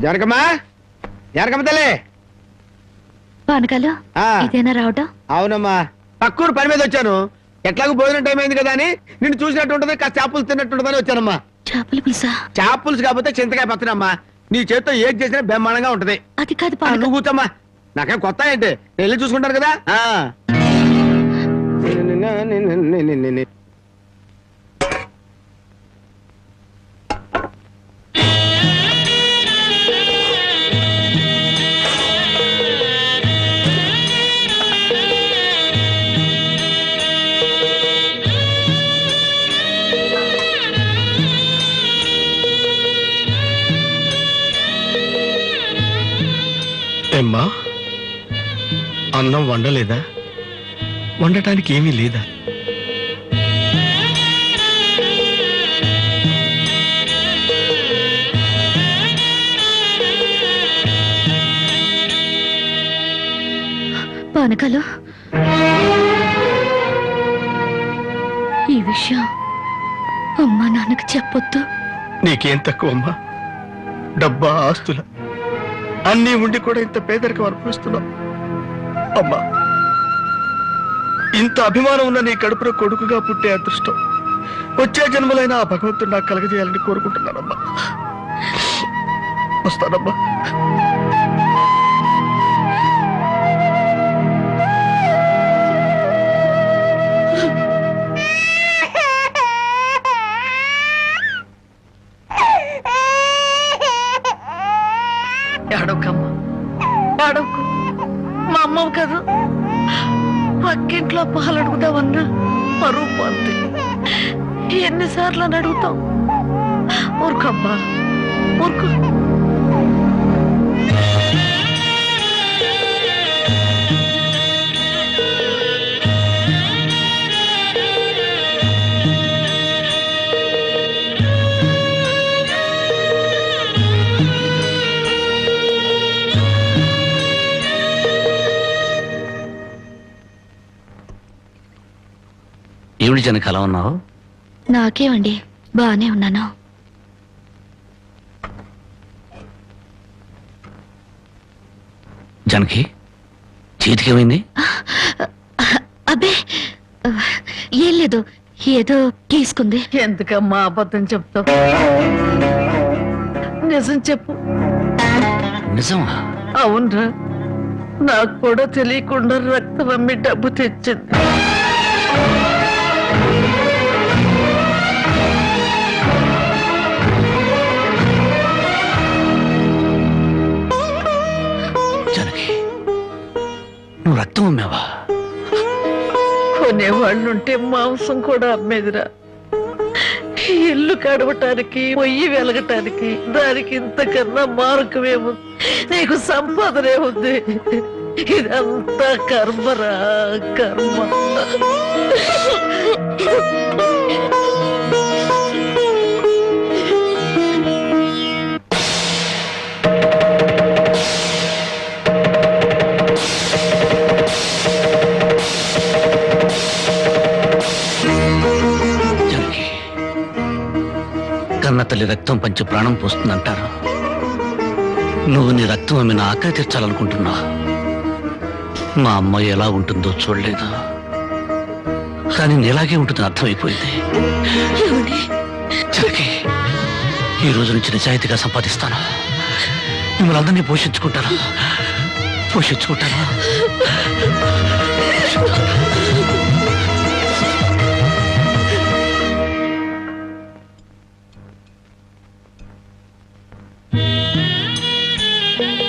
జరగమ్మా జరగమ్మ తల్లి. పానకాలు ఇదేనా రావటం? అవునమ్మా, పక్కూరు పని మీద వచ్చాను. ఎట్లాగో భోజనం టైం అయింది కదా అని నిన్ను చూసినట్టు ఉంటది, కాస్త చేపలు తిన్నట్టుంటదని వచ్చానమ్మా. చేపల పులుసా? చేప పులుసు కాకపోతే చింతకాయ పచ్చడమ్మా. నీ చేతితో ఏది చేసినా బ్రహ్మాండంగా ఉంటది. అది కాదు నువ్వు కూర్చోమ్మా, నాకేం కొత్త ఏంటి, వెళ్ళి చూసుకుంటారు కదా. ఏమ్మా, అన్నం వండలేదా? వండటానికి ఏమీ లేదా? పానకాలు, ఈ విషయం అమ్మా నాన్నకు చెప్పొద్దు. నీకేం తక్కువమ్మా? డబ్బా, ఆస్తుల అన్నీ ఉండి కూడా ఇంత పేదరికం అనుభవిస్తున్నావు. అమ్మా, ఇంత అభిమానం ఉన్న నీ కడుపులో కొడుకుగా పుట్టే అదృష్టం వచ్చే జన్మలైనా ఆ భగవంతుడు నాకు కలగజేయాలని కోరుకుంటున్నానమ్మా. వస్తానమ్మా. అడవకమ్మా, అడవకు. మా అమ్మవు కదా, పక్కింట్లో పాలు అడుగుదామన్నా పరువు పోద్ది. ఎన్నిసార్లు అని అడుగుతావు? ఊరుకమ్మా, ఊరుకు. ఏమిటి జనక అలా ఉన్నావు? నాకేమండి, బానే ఉన్నాను. జనకి చేతికేమైంది? అబ్బే ఏం లేదు, ఏదో గీసుకుంది. ఎందుకమ్మా అబద్ధం చెప్తావు? నిజం చెప్పు. నిజమా? అవునరా, నాకు కూడా తెలియకుండా రక్తం అమ్మి డబ్బు తెచ్చింది. నువ్వు రక్తం అమ్మావా? కొనేవాళ్ళుంటే మాంసం కూడా అమ్మేదిరా. ఇల్లు కడవటానికి, పొయ్యి వెలగటానికి దానికి ఇంతకన్నా మార్గమేముంది? నీకు సంపాదనే ఉంది. ఇదంతా కర్మరా, కర్మ. కన్న తల్లి రక్తం పంచి ప్రాణం పోస్తుందంటారు. నువ్వు నీ రక్తం అమ్మి నా ఆకలి తీర్చాలనుకుంటున్నా. మా అమ్మాయి ఎలా ఉంటుందో చూడలేదు, కానీ నీలాగే ఉంటుందని అర్థమైపోయింది. జనకి, ఈ రోజు నుంచి నిజాయితీగా సంపాదిస్తాను. మిమ్మల్ని అందరినీ పోషించుకుంటాను.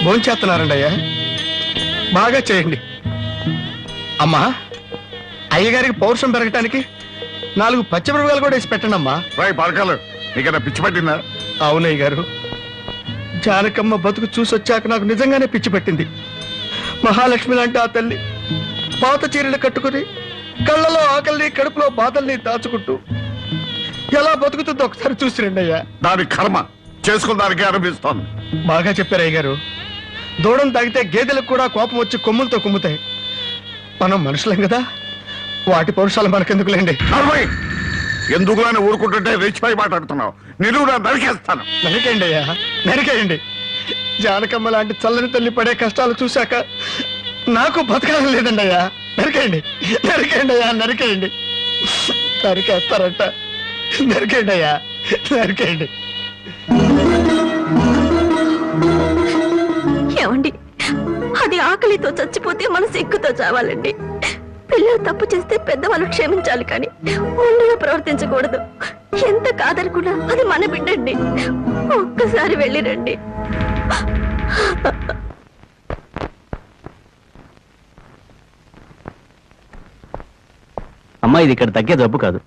భోంచేస్తున్నారండి అయ్యా, బాగా చేయండి. అమ్మా, అయ్యగారికి పౌరుషం పెరగటానికి 4 పచ్చిమిరపకాయలు కూడా వేసి పెట్టండి అమ్మా. రాయి పలకాలు, నీకన్నా పిచ్చి పట్టిందా? అవునయ్య గారు, జానకమ్మ బతుకు చూసొచ్చాక నాకు నిజంగానే పిచ్చి పట్టింది. మహాలక్ష్మి లాంటి ఆ తల్లి పాత చీరలు కట్టుకుని కళ్ళలో ఆకలిని, కడుపులో బాధల్ని దాచుకుంటూ ఎలా బతుకుతుందో ఒకసారి చూసి రండి అయ్యా. దాని కర్మ చేసుకున్న దానికి అనిపిస్తోంది. బాగా చెప్పారు అయ్య గారు. దూడం తాగితే గేదెలకు కూడా కోపం వచ్చి కొమ్ములతో కుమ్ముతాయి. మనం మనుషులం కదా, వాటి పౌరుషాలు మనకెందుకులేండి. ఎందుకు అని ఊరుకుంటుంటే రెచ్చిపోయి మాట్లాడుతున్నావు. నిలువురా నరికేస్తాను. నరికేయండి అయ్యా, నరికేయండి. జానకమ్మ లాంటి చల్లని తల్లి పడే కష్టాలు చూశాక నాకు బతకాలం లేదండి అయ్యా. నరికేయండి, నరికేయండి అయ్యా, నరికేయండి. నరికేస్తారంట. నరికేయండి అయ్యా, నరికేయండి. ఏమండి, అది ఆకలితో చచ్చిపోతే మన సిగ్గుతో చావాలండి. పిల్లలు తప్పు చేస్తే పెద్దవాళ్ళు క్షమించాలి కానీ ముందుగా ప్రవర్తించకూడదు. ఎంత కాదనుకున్నా అది మన బిడ్డండి. ఒక్కసారి వెళ్ళిరండి. అమ్మా, ఇది ఇక్కడ తగ్గే జబ్బు కాదు.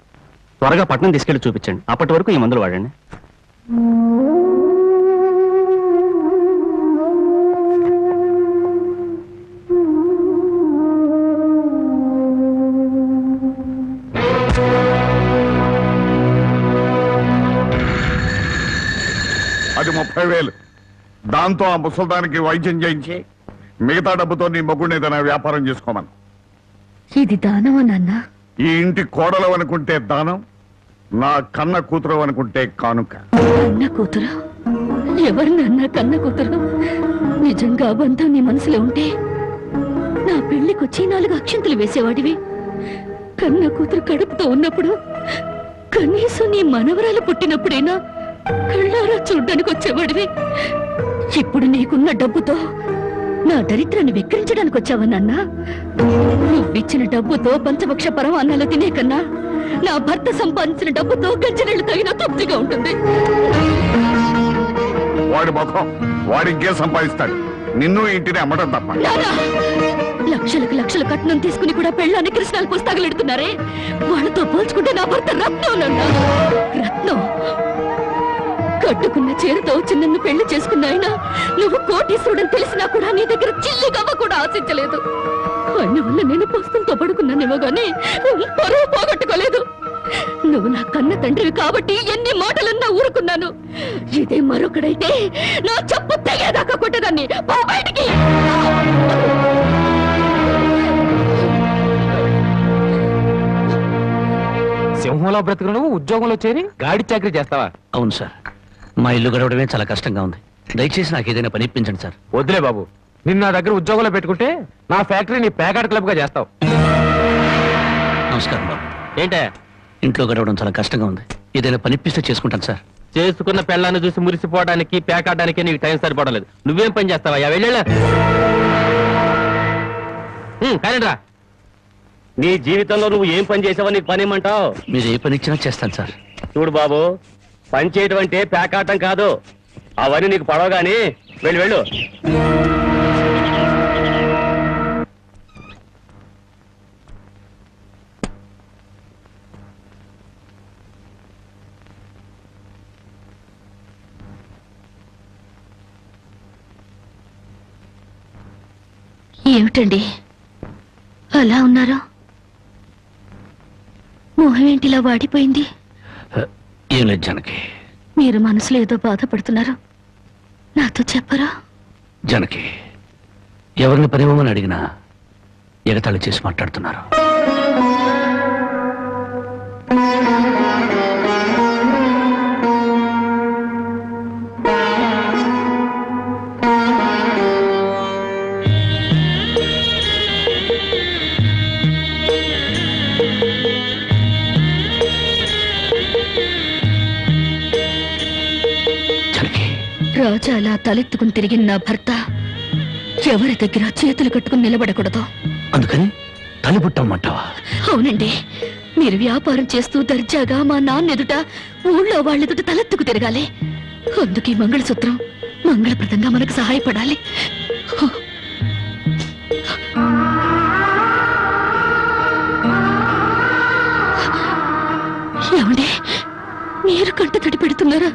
త్వరగా పట్నం తీసుకెళ్లి చూపించండి. అప్పటి వరకు ఈ మందులు వాడండి. అది 30,000. దాంతో ఆ ముసల్దానికి వైద్యం చేయించి మిగతా డబ్బుతో నీ మొగ్గుని ఏదైనా వ్యాపారం చేసుకోమను. ఇది దానమా నాన్న? ఈ ఇంటి కోడలు అనుకుంటే దానం, నా కన్న కూతురు అనుకుంటే కానుక. కన్న కూతురు? ఎవరు నాన్న కన్న కూతురు? నిజంగా బంధం నీ మనసులో ఉంటే నా పెళ్లికొచ్చి 4 అక్షంతలు వేసేవాడివి. కన్న కూతురు కడుపుతో ఉన్నప్పుడు కనీసం నీ మనవరాలు పుట్టినప్పుడైనా కళ్ళారా చూడ్డానికి వచ్చేవాడివి. ఇప్పుడు నీకున్న డబ్బుతో నా దరిద్రాన్ని వెక్కిరించడానికి వచ్చావా నాన్న? నువ్విచ్చిన డబ్బుతో పంచభక్ష పరమాన్నాలు తినే కన్నా నా భర్త సంపాదించిన డబ్బుతో గంజనీళ్లు తగిన తృప్తిగా ఉంటుంది. వాడి ముఖం వాడి ఇంకే సంపాదిస్తాడు. నిన్ను ఇంటిని అమ్మటం తప్ప. నాన్నా, లక్షలకు లక్షలు కట్నం తీసుకుని కూడా పెళ్ళాన్ని కృష్ణాలు పుస్తకాలెడుతున్నారే, వాళ్ళతో పోల్చుకుంటే నా భర్త రత్నం నాన్నా. రత్నం కట్టుకున్న చీరతో వచ్చి నన్ను పెళ్లి చేసుకున్న ఆయన నువ్వు కోటీశ్వరుడని తెలిసినా కూడా నీ దగ్గర చిల్లి గవ్వ కూడా ఆశించలేదు. ఆయన వల్ల నేను పుస్తకంతో పడుకున్నానేమో గానీ పరువు పోగొట్టుకోలేదు. నువ్వు నా కన్న తండ్రివి కాబట్టి ఎన్ని మాటలన్నా ఊరుకున్నాను. ఇదే మరొకడైతే నా చెప్పు తెగేదాకా కొట్టేదాన్ని. పో బయటికి. సింహంలో బ్రతుకును ఉద్యోగంలో చేరి గాడి చాకరీ చేస్తావా? అవును సార్, మా ఇల్లు గడవడమే చాలా కష్టంగా ఉంది. దయచేసి నాకు ఏదైనా పని ఇప్పించండి సార్. వద్దులే బాబు, నిన్న నా దగ్గర ఉద్యోగంలో పెట్టుకుంటే నా ఫ్యాక్టరీని ప్యాకాట్ క్లబ్ గా చేస్తావు. నమస్కారం బాబు. ఏంటే ఇంట్లో గడవడం చాలా కష్టంగా ఉంది. ఏదైనా పని ఇప్పిస్తే చేసుకుంటాను సార్. చేసుకున్న పెళ్ళాన్ని చూసి మురిసిపోవడానికి ప్యాకాటానికి నీకు టైం సరిపోవడం. నువ్వేం పని చేస్తావా? వెళ్ళా కానీ రా. నీ జీవితంలో నువ్వు ఏం పని చేసావో నీకు పని ఏమంటావు? మీరు ఏ పని ఇచ్చినా చేస్తాను సార్. చూడు బాబు, పని చేయటం అంటే ప్యాకాటం కాదు. అవన్నీ నీకు పడవగాని వెళ్ళు వెళ్ళు. ఏమిటండి అలా ఉన్నారు? మొహం ఏంటిలా వాడిపోయింది? ఏం లేదు జానకి. మీరు మనసులో ఏదో బాధపడుతున్నారు, నాతో చెప్పరా? జానకి, ఎవరిని పనివ్వమని అడిగినా ఎగతాళి చేసి మాట్లాడుతున్నారు. రాజా అలా తలెత్తుకుని తిరిగిన నా భర్త ఎవరి దగ్గర చేతులు కట్టుకుని నిలబడకూడదు. అందుకని తలిపుట్టమ్మంటావా? అవునండి, మీరు వ్యాపారం చేస్తూ దర్జాగా మా నాన్న ఎదుట, ఊళ్ళో వాళ్ళెదుట తలెత్తుకు తిరగాలి. అందుకే మంగళసూత్రం మంగళప్రదంగా మనకు సహాయపడాలి. ఏమండి, మీరు కంట తడి పెడుతున్నారా?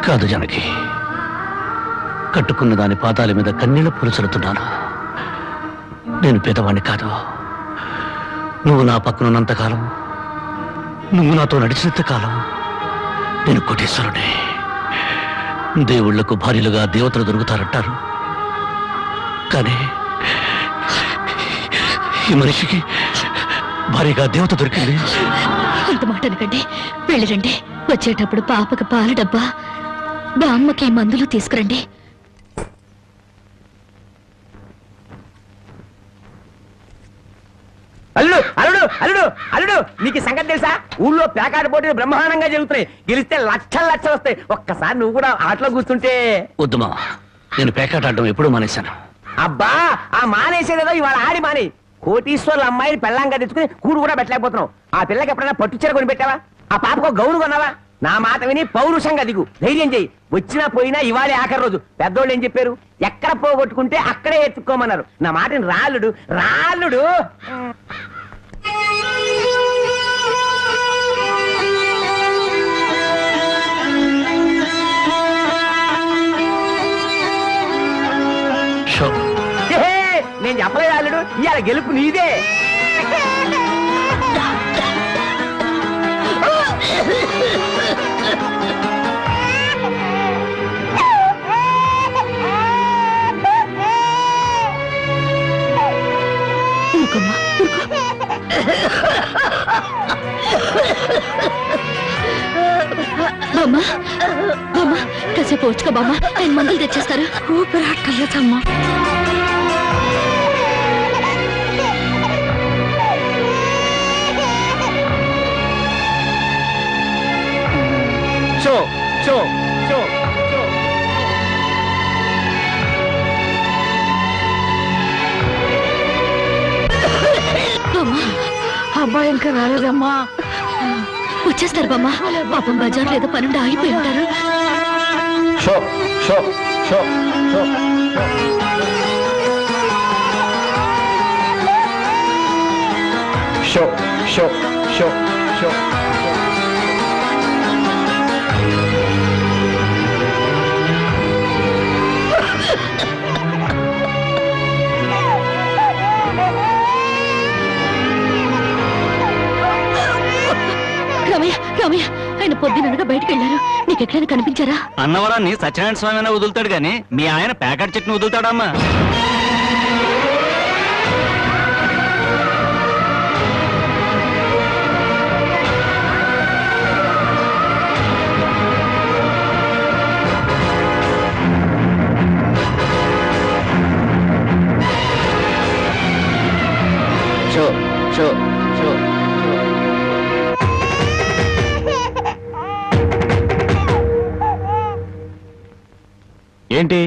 కాదు జానకి, కట్టుకున్న దాని పాదాల మీద కన్నీళ్లు పులుచలుతున్నాను. నేను పేదవాణ్ణి కాదు. నువ్వు నా పక్కనున్నంతకాలం, నువ్వు నాతో నడిచినంత కాలం నేను కోటీశ్వరుడే. దేవుళ్లకు భార్యలుగా దేవతలు దొరుకుతారంటారు, కానీ ఈ మనిషికి భార్యగా దేవత దొరికింది. అంత మాట అనకండి. వెళ్ళిరండి. వచ్చేటప్పుడు పాపకి పాల డబ్బా, బామ్మకి మందులు తీసుకురండి. అల్లుడు అల్లుడు అల్లుడు అల్లుడు నీకు ఈ సంగతి తెలుసా? ఊళ్ళో పేకాట పోటీలు బ్రహ్మాండంగా జరుగుతున్నాయి. గెలిస్తే లక్షలు లక్షలు వస్తాయి. ఒక్కసారి నువ్వు కూడా ఆటలో కూర్చుంటే. వద్దు మామ, నేను పేకాట ఆడడం ఎప్పుడూ మానేశాను. అబ్బా ఆ మానేసేదేదో ఇవాళ ఆడి మాని. కోటీశ్వర్ల అమ్మాయిని పెళ్ళంగా తెచ్చుకుని కూడు కూడా పెట్టలేకపోతున్నావు. ఆ పిల్లకి ఎప్పుడైనా పట్టుచీర కొని పెట్టావా? ఆ పాపకు గౌరు కొన్నావా? నా మాట విని పౌరుషంగా దిగు, ధైర్యం చెయ్యి. వచ్చినా పోయినా ఇవాళే ఆఖరి రోజు. పెద్దోళ్ళు ఏం చెప్పారు? ఎక్కడ పోగొట్టుకుంటే అక్కడే ఎత్తుక్కోమన్నారు. నా మాటని రాళ్ళుడు రాళ్ళుడు. షో నేను చెప్పలేదు అల్లుడు, ఇవాళ గెలుపు నీదే. ఊరుకోమ్మా, ఊరుకో. బామ్మ బామ్మ కాసేపు వచ్చుకో బామ్మ, ఆయన మందులు తెచ్చేస్తారు. ఊపిరాటలేదమ్మా. షో షో షో షో. బామ్మ, అబ్బాయి ఇంకా రాలేదమ్మా. వచ్చేస్తారు బామ్మ. పాపం బజార్లో ఏదో పనుండి ఆగిపోయి ఉంటారు. Show show show show show show show show. Ramayya Ramayya, ఆయన పొద్దుననగా బయటకు వెళ్ళారు. నీకు ఎక్కడైనా కనిపించారా? అన్నవరాన్ని సత్యనారాయణ స్వామి అయినా వదులుతాడు గాని మీ ఆయన ప్యాకెట్ చెట్టును వదులుతాడమ్మా. Show show show. ఏంటి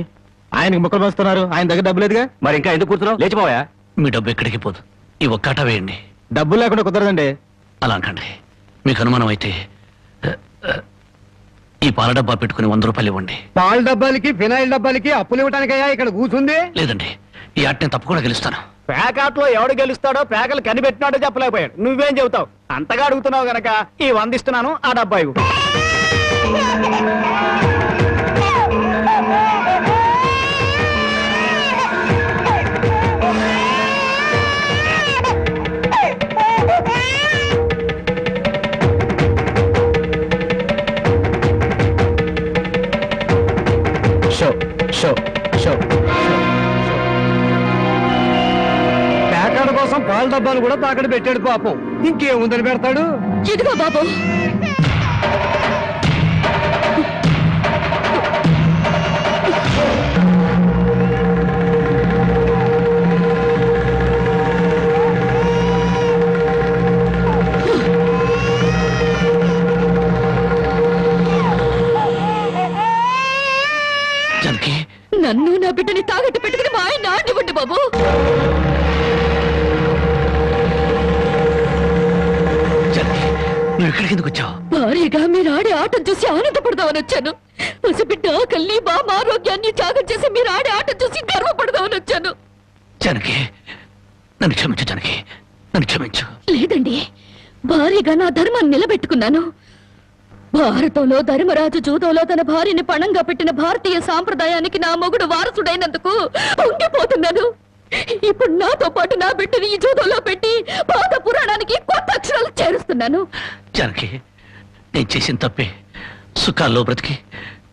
ఆయనకి ముక్కలు పంచుతున్నారు? ఆయన దగ్గర డబ్బు లేదుగా, మరి ఇంకా ఎందుకు కూర్చున్నావు? లేచిపోయా. మీ డబ్బు ఎక్కడికి పోదు. ఈ ఒక్కట వేయండి. డబ్బులు లేకుండా కుదరదండి. అలా అనకండి. మీకు అనుమానం అయితే ఈ పాల డబ్బా పెట్టుకుని 100 రూపాయలు ఇవ్వండి. పాల డబ్బాలకి ఫినాయిల్ డబ్బాలకి అప్పులు ఇవ్వడానికయ్యా ఇక్కడ కూర్చుంది. లేదండి, ఈ ఆట నేను తప్పకుండా గెలుస్తాను. పేకాట్లో ఎవడు గెలుస్తాడో పేకలు కనిపెట్టినాడో చెప్పలేకపోయాడు. నువ్వేం చెబుతావు? అంతగా అడుగుతున్నావు గనక ఈ 100 ఇస్తున్నాను. ఆ డబ్బా ఇవ్వు. Show show show. పేకాడ కోసం పాల డబ్బాలు కూడా తాకడ పెట్టాడు పాపం. ఇంకేముందని పెడతాడు? ఇదిగో బాబు. జానకి, నన్ను నా బిడ్డని తాగట్టు పెట్టుకుని మా ఆయన ఆడివ్వండి బాబు. జానకి, నువ్వు ఇక్కడికి ఎందుకు వచ్చావు? భారీగా మీరు ఆడే ఆటం చూసి ఆనందపడదామని వచ్చాను. పసిబిడ్డ ఆకలిని బామ్మ ఆరోగ్యాన్ని త్యాగం చేసి మీరు ఆడే ఆటం చూసి గర్వపడదామని వచ్చాను. జానకి, నన్ను క్షమించు. జానకి, నన్ను క్షమించు. లేదండి, భారీగా నా ధర్మాన్ని నిలబెట్టుకున్నాను. భారతంలో ధర్మరాజు జూదంలో తన భార్యని పణంగా పెట్టిన భారతీయ సాంప్రదాయానికి నా మొగుడు వారసుడైనందుకు ఉండిపోతున్నాను. ఇప్పుడు నాతో పాటు నా బిడ్డని ఈ జూదంలో పెట్టి పాత పురాణానికి కొత్త అక్షరాలు చేరుస్తున్నాను. జానకి, నేను చేసిన తప్పే. సుఖాల్లో బ్రతికి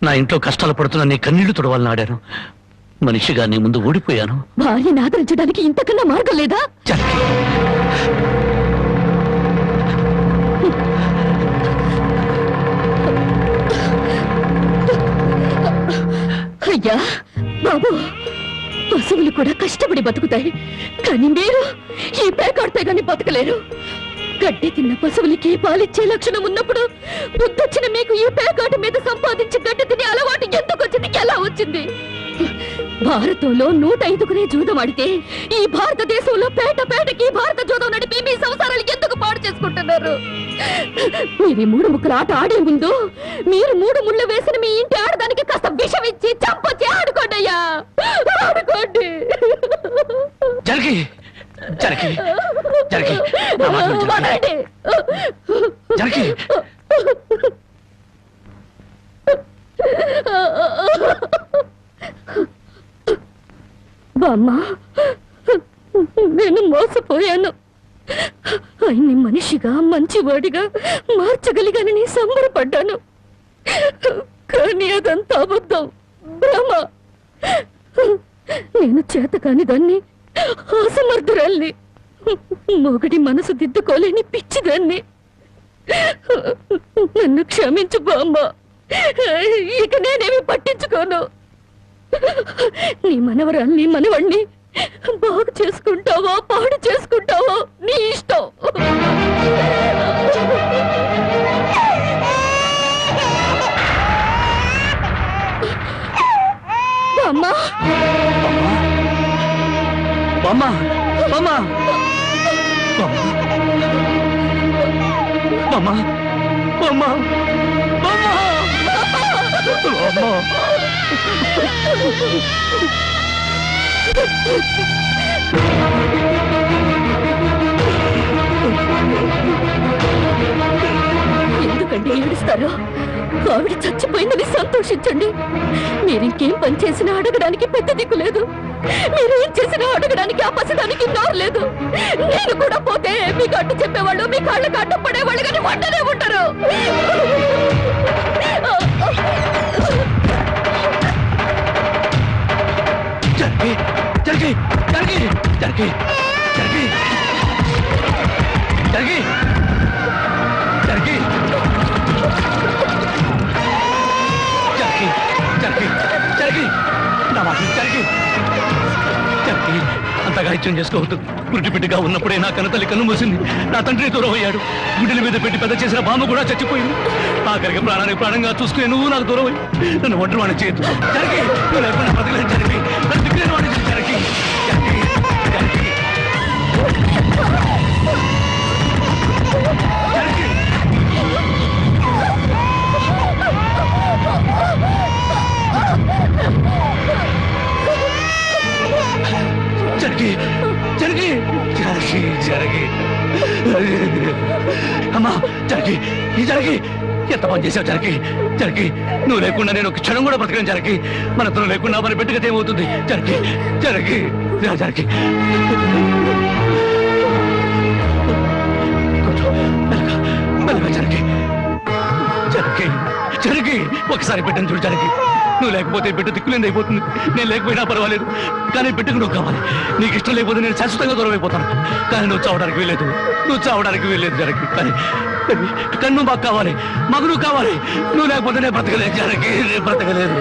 నా ఇంట్లో కష్టాలు పడుతున్న నీ కన్నీళ్లు తుడవాలని ఆడాను. మనిషిగా నీ ముందు ఓడిపోయాను. భార్యని ఆదరించడానికి ఇంతకన్నా మార్గం లేదా? జానకి, బాబు, పశువులు కూడా కష్టపడి బతుకుతాయి, కానీ మీరు ఈ పేకాడితే గాని బతకలేరు. గడ్డి తిన్న పశువులకి పాలిచ్చే లక్షణం ఉన్నప్పుడు బుద్ధొచ్చిన మీకు ఈ పేకాట మీద సంపాదించి గడ్డి తినే అలవాటు ఎందుకు వచ్చింది, ఎలా వచ్చింది? భారతంలో 105 జూదం ఆడితే ఈ భారతదేశంలో పేట పేటకి భారత జూదం నడిపి మీ సంసారాలు ఎందుకు పాడు చేసుకుంటున్నారు? మీరు ఈ 3 ముక్కల ఆట ఆడే ముందు మీరు 3 ముళ్ళు వేసిన మీ ఇంటి ఆడదానికి కాస్త విషం ఇచ్చి చంపొచ్చి ఆడుకోండి అయ్యా, ఆడుకోండి. జరగి జరగి జరగి నా మాట విను, వదలండి. జరగి. బామ్మ, నేను మోసపోయాను. ఆయన్ని మనిషిగా మంచివాడిగా మార్చగలిగానని సంబరపడ్డాను, కానీ అదంతా అబద్ధం, భ్రమ. నేను చేతకాని దాన్ని, అసమర్థురాల్ని, మొగడి మనసు దిద్దుకోలేని పిచ్చిదాన్ని. నన్ను క్షమించు బామ్మ, ఇక నేనేమి పట్టించుకోను. నీ మనవరాల్ని మనవణ్ణి బాగు చేసుకుంటావో పాడు చేసుకుంటావో నీ ఇష్టం. అమ్మా, బామ్మ బామ్మ బామ్మ బామ్మ బామ్మ ఎందుకండి ఏడుస్తారు? ఆవిడ చచ్చిపోయిందని సంతోషించండి. మీరింకేం పని చేసినా అడగడానికి పెద్ద దిక్కు లేదు, మీరేం చేసినా అడగడానికి ఆ పసడానికి నోరు లేదు. నేను కూడా పోతే మీకు అడ్డు చెప్పేవాళ్ళు, మీ కాళ్ళకి అడ్డు పడేవాళ్ళు, కానీ వంటనే ఉంటారు. జరగి జరగి జరగి జరగి జరగి జరగి జరగి జరగి జరగి జరగి నా మాట జరగి జరగి అంతగా ఇచ్చం చేసుకోవద్దు. గుడ్డి బిడ్డగా ఉన్నప్పుడే నా కన్నతల్లి కన్ను మూసింది, నా తండ్రి దూరం అయ్యాడు. గుడ్డల మీద పెట్టి పెద్ద చేసిన బామ్మ కూడా చచ్చిపోయింది. ఆఖరికి ప్రాణానికి ప్రాణంగా చూసుకునే నువ్వు నాకు దూరం అయ్యి నన్ను ఒంటరి వాడిని చేయొద్దు. జరిగి నువ్వు లేకుండా బతకలేదు. జరిగి నన్ను దిక్కులేని వాడిని చేయి. జరిగి జరిగి జరిగి జరిగి జరిగి జరిగి జరిగి అమ్మా జరిగి జరిగి ఎంత పని చేసావు? జరిగి జరిగి నువ్వు లేకుండా నేను ఒక క్షణం కూడా బ్రతకను. జరిగి మనతో లేకుండా మన బిడ్డకైతే ఏమవుతుంది? జరిగి జరిగి జరిగి మెల్లగా జరిగి జరిగి జరిగి ఒకసారి బిడ్డను చూడు. జరిగి నువ్వు లేకపోతే బిడ్డ దిక్కులేంది అయిపోతుంది. నేను లేకపోయినా పర్వాలేదు, కానీ బిడ్డకు నువ్వు కావాలి. నీకు ఇష్టం లేకపోతే నేను శాశ్వతంగా దూరం అయిపోతాను, కానీ నువ్వు చావడానికి వీలేదు. నువ్వు చావడానికి వీలేదు. జరిగి కానీ కన్ను మాకు కావాలి, మగ నువ్వు కావాలి. నువ్వు లేకపోతే నేను బ్రతకలేదు. జరిగి నేను బ్రతకలేదు.